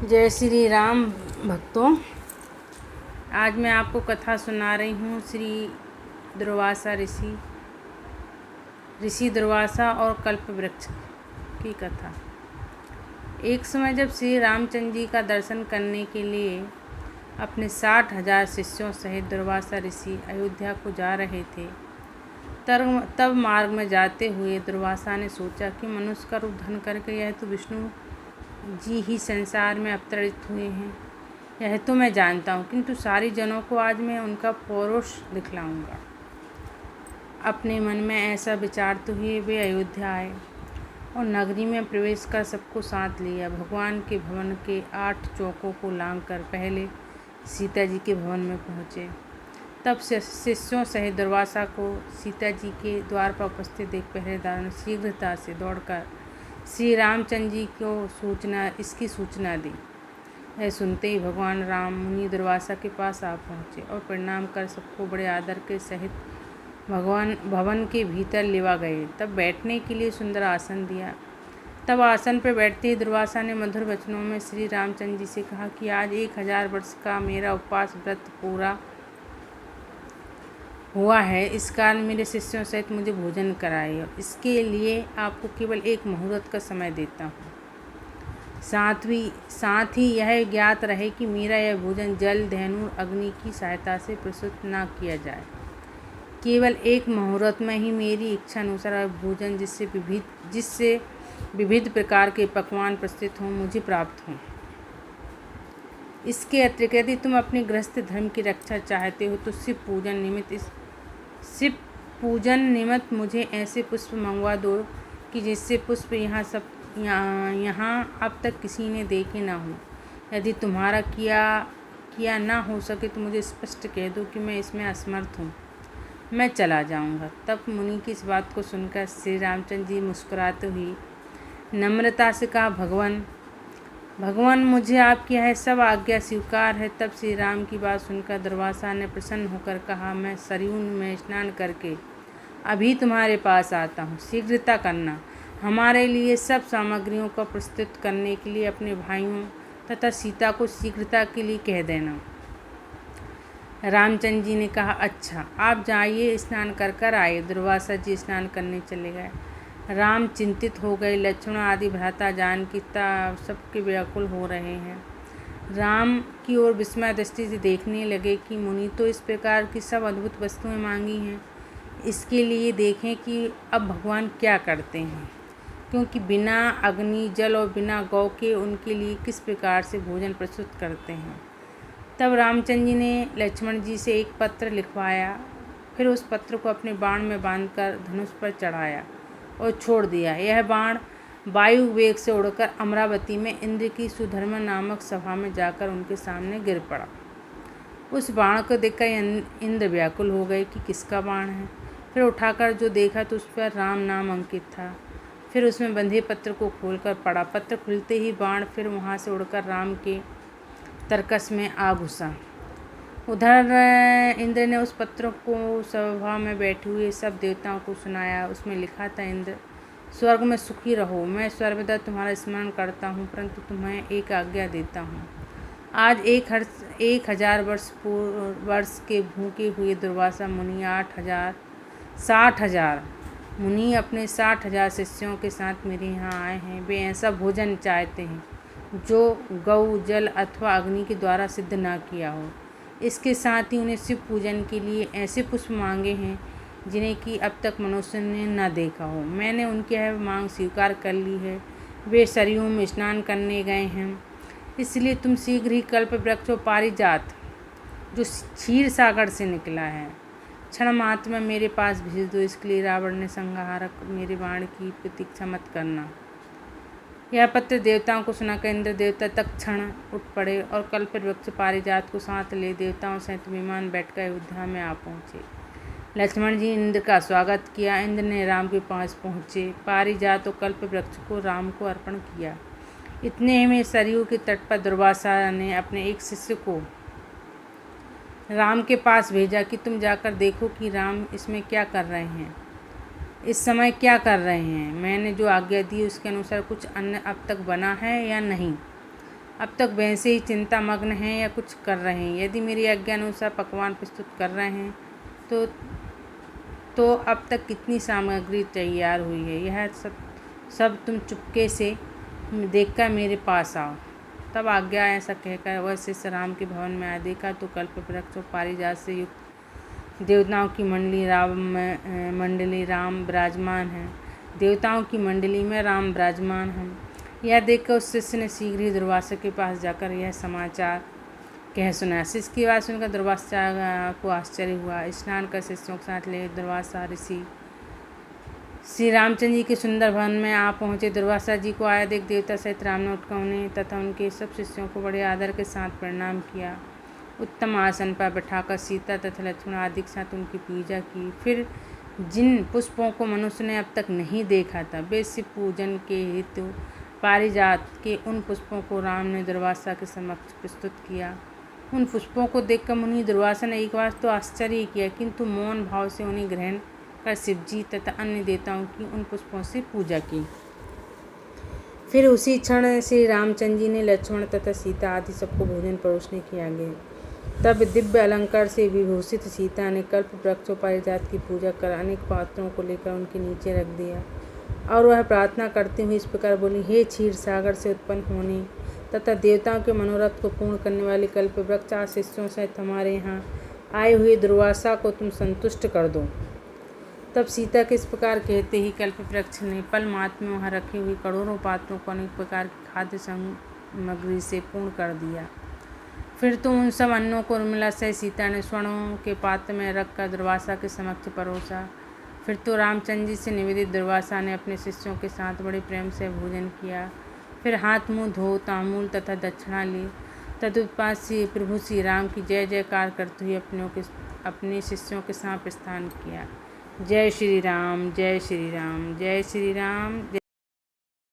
जय श्री राम भक्तों। आज मैं आपको कथा सुना रही हूँ श्री दुर्वासा ऋषि दुर्वासा और कल्प वृक्ष की कथा। एक समय जब श्री रामचंद्र जी का दर्शन करने के लिए अपने 60,000 शिष्यों सहित दुर्वासा ऋषि अयोध्या को जा रहे थे, तब मार्ग में जाते हुए दुर्वासा ने सोचा कि मनुष्य का रूप धन करके यह तो विष्णु जी ही संसार में अवतरित हुए हैं, यह तो मैं जानता हूँ, किंतु सारी जनों को आज मैं उनका पौरुष दिखलाऊंगा। अपने मन में ऐसा विचारते हुए वे अयोध्या आए और नगरी में प्रवेश कर सबको साथ लिया। भगवान के भवन के 8 चौकों को लांघकर पहले सीता जी के भवन में पहुँचे। तब शिष्यों सहित दुर्वासा को सीता जी के द्वार पर उपस्थित देख पहरेदारों ने शीघ्रता से दौड़कर श्री रामचंद्र जी को इसकी सूचना दी। यह सुनते ही भगवान राम मुनि दुर्वासा के पास आ पहुँचे और प्रणाम कर सबको बड़े आदर के सहित भगवान भवन के भीतर लेवा गए। तब बैठने के लिए सुंदर आसन दिया। तब आसन पर बैठते ही दुर्वासा ने मधुर वचनों में श्री रामचंद्र जी से कहा कि आज 1000 वर्ष का मेरा उपवास व्रत पूरा हुआ है, इस कारण मेरे शिष्यों सहित मुझे भोजन कराइए और इसके लिए आपको केवल 1 मुहूर्त का समय देता हूँ। साथ ही यह ज्ञात रहे कि मेरा यह भोजन जल, धेनु, अग्नि की सहायता से प्रस्तुत न किया जाए। केवल 1 मुहूर्त में ही मेरी इच्छा अनुसार भोजन जिससे विविध प्रकार के पकवान प्रस्तुत हों मुझे प्राप्त हों। इसके अतिरिक्त यदि तुम अपने गृहस्थ धर्म की रक्षा चाहते हो तो शिव पूजन निमित्त मुझे ऐसे पुष्प मंगवा दो कि जिससे पुष्प यहाँ अब तक किसी ने देखे ना हो। यदि तुम्हारा किया ना हो सके तो मुझे स्पष्ट कह दो कि मैं इसमें असमर्थ हूँ, मैं चला जाऊँगा। तब मुनि की इस बात को सुनकर श्री रामचंद्र जी मुस्कुराते हुए नम्रता से कहा, भगवान मुझे आपकी यह सब आज्ञा स्वीकार है। तब श्री राम की बात सुनकर दुर्वासा ने प्रसन्न होकर कहा, मैं सरयू में स्नान करके अभी तुम्हारे पास आता हूँ, शीघ्रता करना। हमारे लिए सब सामग्रियों को प्रस्तुत करने के लिए अपने भाइयों तथा सीता को शीघ्रता के लिए कह देना। रामचंद्र जी ने कहा, अच्छा आप जाइए, स्नान कर आए। दुर्वासा जी स्नान करने चले गए। राम चिंतित हो गए। लक्ष्मण आदि भ्राता जानकी सबके व्याकुल हो रहे हैं। राम की ओर विस्मय दृष्टि से देखने लगे कि मुनि तो इस प्रकार की सब अद्भुत वस्तुएं मांगी हैं, इसके लिए देखें कि अब भगवान क्या करते हैं, क्योंकि बिना अग्नि, जल और बिना गौ के उनके लिए किस प्रकार से भोजन प्रस्तुत करते हैं। तब रामचंद्र जी ने लक्ष्मण जी से एक पत्र लिखवाया, फिर उस पत्र को अपने बाण में बांधकर धनुष पर चढ़ाया और छोड़ दिया। यह बाण वायु वेग से उड़कर अमरावती में इंद्र की सुधर्मा नामक सभा में जाकर उनके सामने गिर पड़ा। उस बाण को देखकर इंद्र व्याकुल हो गए कि किसका बाण है। फिर उठाकर जो देखा तो उस पर राम नाम अंकित था। फिर उसमें बंधे पत्र को खोलकर पढ़ा। पत्र खुलते ही बाण फिर वहाँ से उड़कर राम के तरकस में आ घुसा। उधर इंद्र ने उस पत्र को सभा में बैठे हुए सब देवताओं को सुनाया। उसमें लिखा था, इंद्र स्वर्ग में सुखी रहो, मैं सर्वदा तुम्हारा स्मरण करता हूँ, परंतु तुम्हें एक आज्ञा देता हूँ। आज 1000 वर्ष के भूखे हुए दुर्वासा मुनि 60,000 मुनि अपने 60,000 शिष्यों के साथ मेरे यहाँ आए हैं। वे ऐसा भोजन चाहते हैं जो गौ, जल अथवा अग्नि के द्वारा सिद्ध ना किया हो। इसके साथ ही उन्हें शिव पूजन के लिए ऐसे पुष्प मांगे हैं जिन्हें कि अब तक मनुष्य ने न देखा हो। मैंने उनकी यह मांग स्वीकार कर ली है। वे सरयू में स्नान करने गए हैं, इसलिए तुम शीघ्र ही कल्प वृक्ष और पारिजात जो क्षीर सागर से निकला है क्षण मात्र में मेरे पास भेज दो। इसके लिए रावण ने संहारक मेरे बाण की प्रतीक्षा मत करना। यह पत्र देवताओं को सुनाकर इंद्र देवता तत्क्षण उठ पड़े और कल्प वृक्ष पारिजात को साथ ले देवताओं सहित विमान बैठकर अयोध्या में आ पहुँचे। लक्ष्मण जी इंद्र का स्वागत किया। इंद्र ने राम के पास पहुँचे, पारिजात और कल्प वृक्ष को राम को अर्पण किया। इतने में सरयू के तट पर दुर्वासा ने अपने एक शिष्य को राम के पास भेजा कि तुम जाकर देखो कि राम इसमें क्या कर रहे हैं, इस समय क्या कर रहे हैं। मैंने जो आज्ञा दी उसके अनुसार कुछ अन्न अब तक बना है या नहीं। अब तक वैसे ही चिंता मग्न हैं या कुछ कर रहे हैं। यदि मेरी आज्ञा अनुसार पकवान प्रस्तुत कर रहे हैं तो अब तक कितनी सामग्री तैयार हुई है, यह सब तुम चुपके से देखकर मेरे पास आओ। तब आज्ञा ऐसा कहकर वह शिष्य राम के भवन में आया। देखा तो कल्प वृक्ष और पारिजात से युक्त देवताओं की मंडली राम विराजमान है। देवताओं की मंडली में राम विराजमान हैं। यह देखकर उस शिष्य ने शीघ्र ही दुर्वासा के पास जाकर यह समाचार कह सुनाया। शिष्य की बात सुनकर दुर्वासा को आश्चर्य हुआ। स्नान कर शिष्यों के साथ ले दुर्वासा ऋषि श्री रामचंद्र जी के सुंदर भवन में आ पहुँचे। दुर्वासा जी को आया देख देवता सहित राम ने उठकर उन्हें तथा उनके सब शिष्यों को बड़े आदर के साथ प्रणाम किया। उत्तम आसन पर बैठाकर सीता तथा लक्ष्मण आदि के साथ उनकी पूजा की। फिर जिन पुष्पों को मनुष्य ने अब तक नहीं देखा था, वे शिव पूजन के हेतु पारिजात के उन पुष्पों को राम ने दुर्वासा के समक्ष प्रस्तुत किया। उन पुष्पों को देखकर मुनि दुर्वासा ने एक बार तो आश्चर्य किया, किंतु मौन भाव से उन्हें ग्रहण कर शिवजी तथा अन्य देवताओं की उन पुष्पों से पूजा की। फिर उसी क्षण श्री रामचंद्र जी ने लक्ष्मण तथा सीता आदि सबको भोजन परोसने की आज्ञा। तब दिव्य अलंकार से विभूषित सीता ने कल्प वृक्षों पारिजात की पूजा कर अनेक पात्रों को लेकर उनके नीचे रख दिया और वह प्रार्थना करते हुए इस प्रकार बोली, हे क्षीर सागर से उत्पन्न होने तथा देवताओं के मनोरथ को पूर्ण करने वाले कल्प वृक्ष, आज शिष्यों सहित हमारे यहाँ आए हुए दुर्वासा को तुम संतुष्ट कर दो। तब सीता के इस प्रकार कहते ही कल्प वृक्ष ने पल मात्र में वहाँ रखे हुए करोड़ों पात्रों को अनेक प्रकार की खाद्य सामग्री से पूर्ण कर दिया। फिर तो उन सब अन्नों को उर्मिला से सीता ने स्वर्णों के पात्र में रखकर दुर्वासा के समक्ष परोसा। फिर तो रामचंद्र जी से निवेदित दुर्वासा ने अपने शिष्यों के साथ बड़े प्रेम से भोजन किया। फिर हाथ मुँह धो तांबूल तथा दक्षिणा ली। तदुत्पाद से प्रभु श्री राम की जय जयकार करते हुए अपने शिष्यों के साथ प्रस्थान किया। जय श्री राम, जय श्री राम, जय श्री राम।